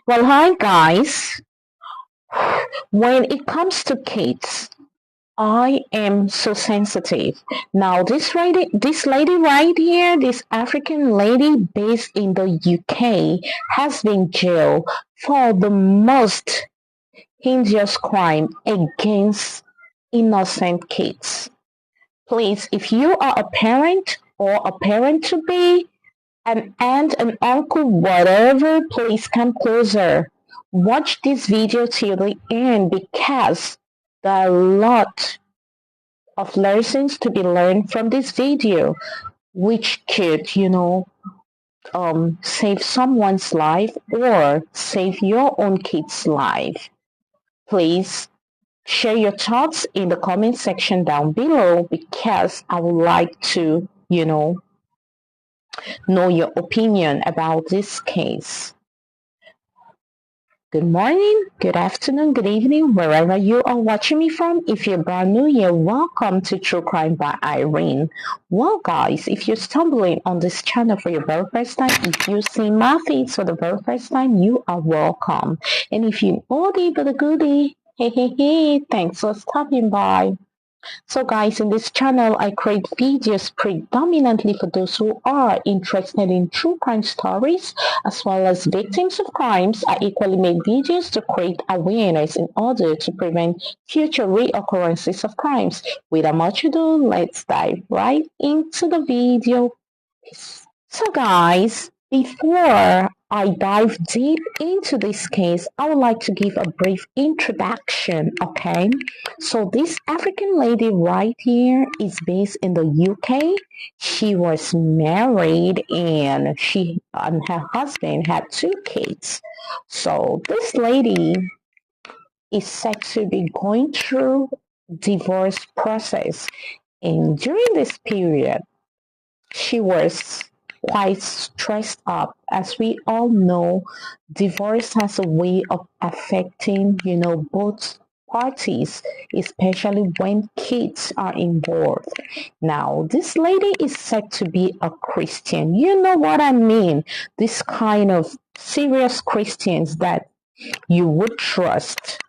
Well, hi guys. When it comes to kids, I am so sensitive. Now, this lady right here, this African lady based in the UK, has been jailed for the most heinous crime against innocent kids. Please, if you are a parent or a parent to be, an aunt, an uncle, whatever, please come closer. Watch this video till the end because there are a lot of lessons to be learned from this video, which could, save someone's life or save your own kid's life. Please share your thoughts in the comment section down below because I would like to, know your opinion about this case. Good morning, good afternoon, good evening, wherever you are watching me from. If you're brand new here, welcome to True Crime by Irene. Well, guys, if you're stumbling on this channel for your very first time, if you see my face for the very first time, you are welcome. And if you're oldie but a goodie, hey, thanks for stopping by. So guys, in this channel, I create videos predominantly for those who are interested in true crime stories, as well as victims of crimes. I equally make videos to create awareness in order to prevent future reoccurrences of crimes. Without much ado, let's dive right into the video. So guys, before I dive deep into this case, I would like to give a brief introduction, okay? So this African lady right here is based in the UK. She was married and she and her husband had two kids. So this lady is said to be going through divorce process, and during this period she was quite stressed up. As we all know, divorce has a way of affecting, both parties, especially when kids are involved. Now, this lady is said to be a Christian. You know what I mean? This kind of serious Christians that you would trust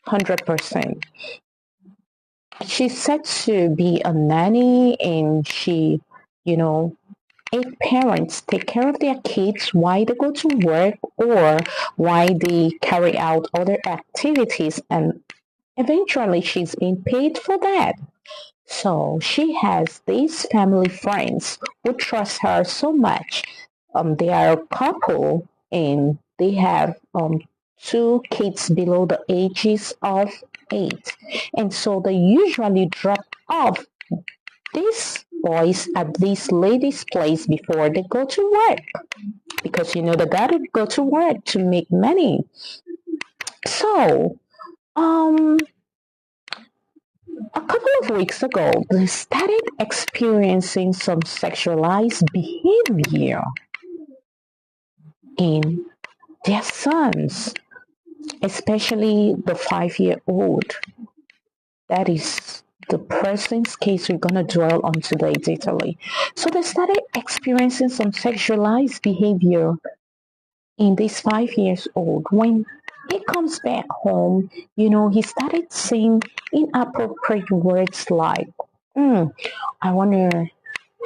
100%. She's said to be a nanny and she, you know, if parents take care of their kids while they go to work or while they carry out other activities, and eventually she's being paid for that. So she has these family friends who trust her so much. They are a couple and they have two kids below the ages of 8. And so they usually drop off these boys at this lady's place before they go to work, because they gotta go to work to make money. So a couple of weeks ago they started experiencing some sexualized behavior in their sons, especially the 5-year-old. That is the person's case we're going to dwell on today detailedly. So they started experiencing some sexualized behavior in this 5 years old. When he comes back home, he started saying inappropriate words like, I want to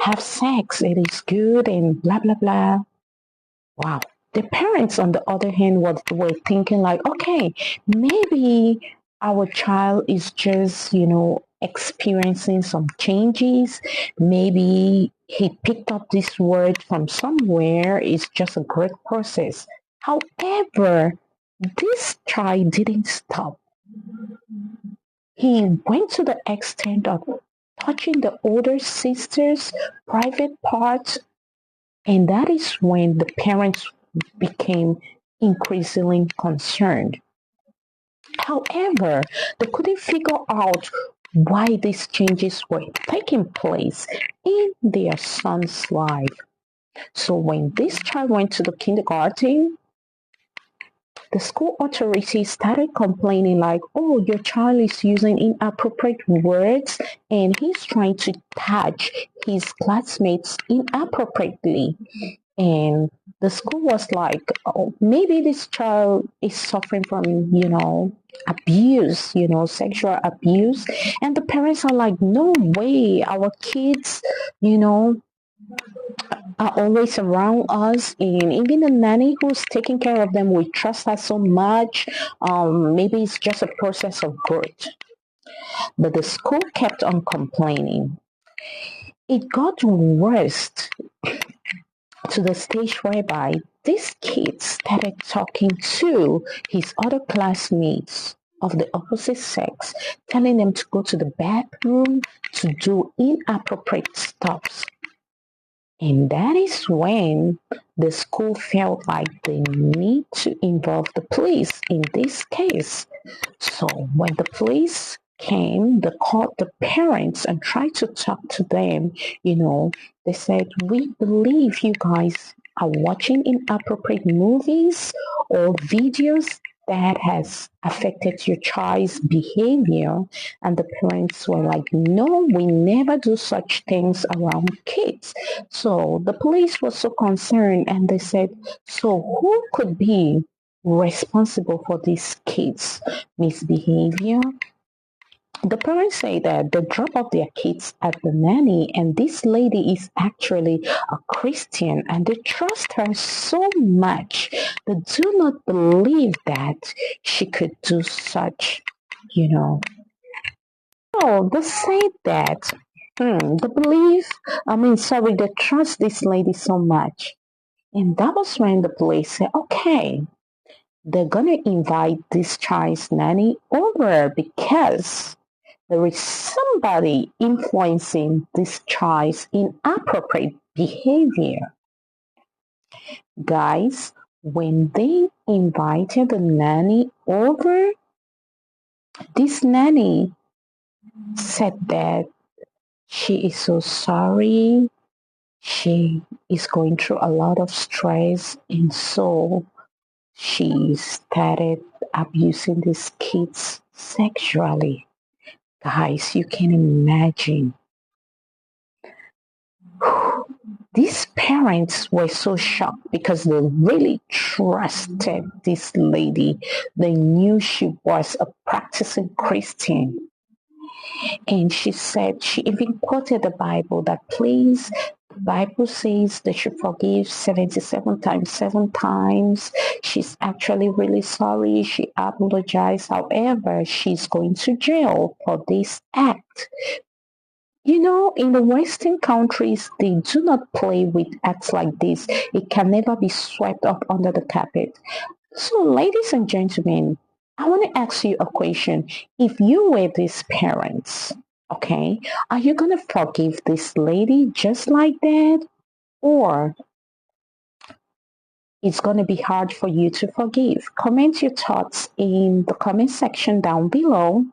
have sex, it is good, and blah, blah, blah. Wow. The parents, on the other hand, were thinking like, okay, maybe our child is just, experiencing some changes. Maybe he picked up this word from somewhere. It's just a great process. However, this child didn't stop. He went to the extent of touching the older sister's private parts, and that is when the parents became increasingly concerned. However, they couldn't figure out why these changes were taking place in their son's life. So when this child went to the kindergarten, the school authorities started complaining like, oh, your child is using inappropriate words and he's trying to touch his classmates inappropriately. And the school was like, oh, maybe this child is suffering from, abuse, sexual abuse. And the parents are like, no way, our kids, you know, are always around us. And even the nanny who's taking care of them, we trust her so much. Maybe it's just a process of growth. But the school kept on complaining. It got worse to the stage whereby this kid started talking to his other classmates of the opposite sex, telling them to go to the bathroom to do inappropriate stuff. And that is when the school felt like they need to involve the police in this case. So when the police came, they called the parents and tried to talk to them. They said, we believe you guys are watching inappropriate movies or videos that has affected your child's behavior. And the parents were like, no, we never do such things around kids. So the police was so concerned and they said, so who could be responsible for these kids' misbehavior? The parents say that they drop off their kids at the nanny, and this lady is actually a Christian, and they trust her so much. They do not believe that she could do such, you know. Oh, they say that. They believe, they trust this lady so much. And that was when the police said, okay, they're gonna invite this child's nanny over because there is somebody influencing this child's inappropriate behavior. Guys, when they invited the nanny over, this nanny said that she is so sorry. She is going through a lot of stress, and so she started abusing these kids sexually. Guys, you can imagine. These parents were so shocked because they really trusted this lady. They knew she was a practicing Christian. And she said, she even quoted the Bible that please, the Bible says they should forgive 77 times, 7 times. She's actually really sorry. She apologized. However, she's going to jail for this act. In the Western countries, they do not play with acts like this. It can never be swept up under the carpet. So, ladies and gentlemen, I want to ask you a question. If you were these parents, okay, are you going to forgive this lady just like that? Or it's going to be hard for you to forgive? Comment your thoughts in the comment section down below.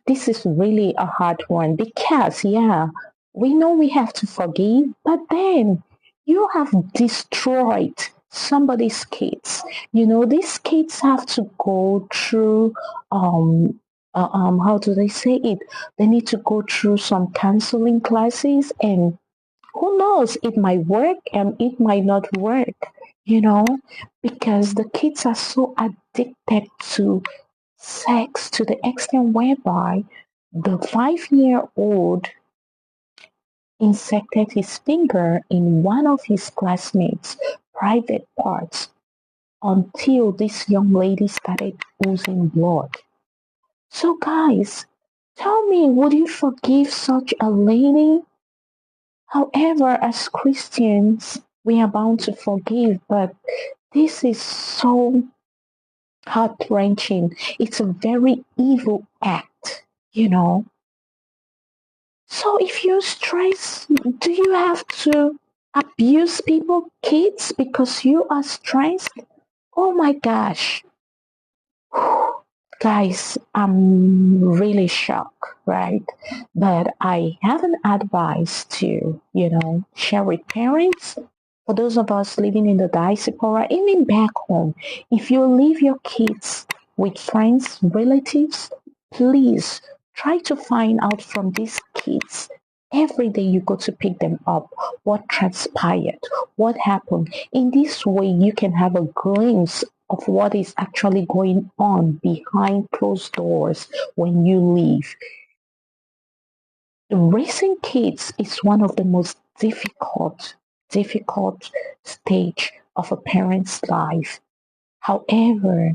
This is really a hard one because, yeah, we know we have to forgive, but then you have destroyed somebody's kids. These kids have to go through, how do they say it? They need to go through some counseling classes, and who knows, it might work and it might not work, you know, because the kids are so addicted to sex to the extent whereby the 5-year-old inserted his finger in one of his classmates' private parts until this young lady started oozing blood. So guys, tell me, would you forgive such a lady? However, as Christians, we are bound to forgive, but this is so heart-wrenching. It's a very evil act, you know. So if you're stressed, do you have to abuse people, kids, because you are stressed? Oh my gosh. Guys, I'm really shocked, right? But I have an advice to, share with parents. For those of us living in the diaspora, even back home, if you leave your kids with friends, relatives, please try to find out from these kids Every day you go to pick them up. What transpired? What happened? In this way, you can have a glimpse of what is actually going on behind closed doors when you leave. Raising kids is one of the most difficult stage of a parent's life. However,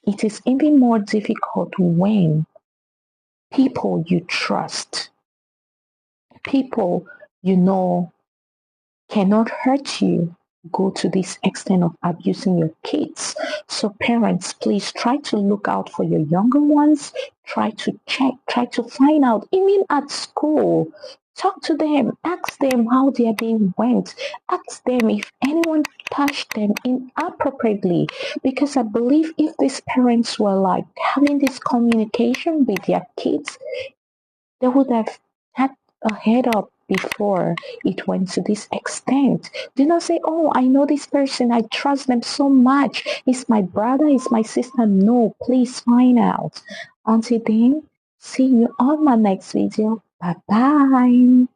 it is even more difficult when people you trust, people you know cannot hurt you, go to this extent of abusing your kids. So parents, please try to look out for your younger ones. Try to check, try to find out, even at school. Talk to them, ask them how their day went, ask them if anyone touched them inappropriately. Because I believe if these parents were like having this communication with their kids, they would have had a head up before it went to this extent. Do not say, oh, I know this person, I trust them so much. It's my brother, it's my sister. No, please find out. Until then, see you on my next video. Bye bye.